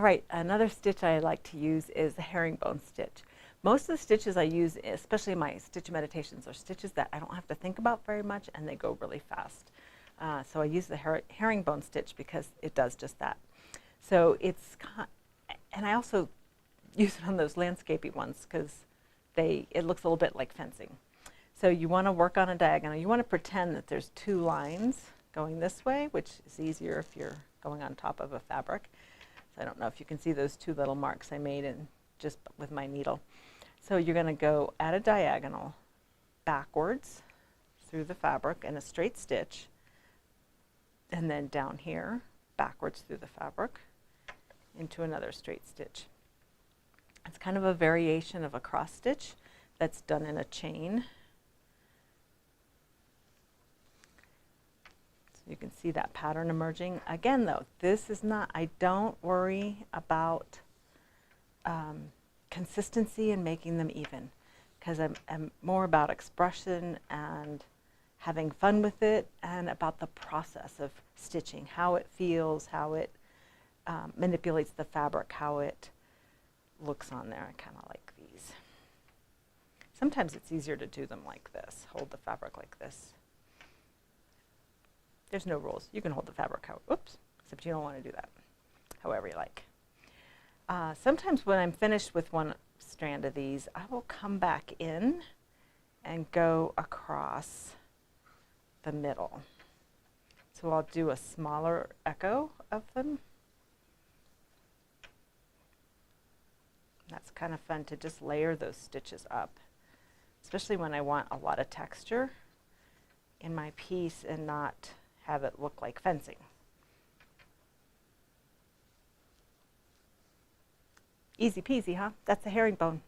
All right, another stitch I like to use is the herringbone stitch. Most of the stitches I use, especially my stitch meditations, are stitches that I don't have to think about very much and they go really fast. So I use the herringbone stitch because it does just that. So and I also use it on those landscapey ones because it looks a little bit like fencing. So you want to work on a diagonal. You want to pretend that there's two lines going this way, which is easier if you're going on top of a fabric. So I don't know if you can see those two little marks I made just with my needle. So you're going to go at a diagonal backwards through the fabric in a straight stitch, and then down here backwards through the fabric into another straight stitch. It's kind of a variation of a cross stitch that's done in a chain. So you can see that pattern emerging. Again though, this is not, I don't worry about consistency and making them even, because I'm more about expression and having fun with it, and about the process of stitching, how it feels, how it manipulates the fabric, how it looks on there. I kind of like these. Sometimes it's easier to do them like this, hold the fabric like this. There's no rules. You can hold the fabric except you don't want to do that, however you like. Sometimes when I'm finished with one strand of these, I will come back in and go across the middle. So I'll do a smaller echo of them. That's kind of fun to just layer those stitches up, especially when I want a lot of texture in my piece and not have it look like fencing. Easy peasy, huh? That's a herringbone.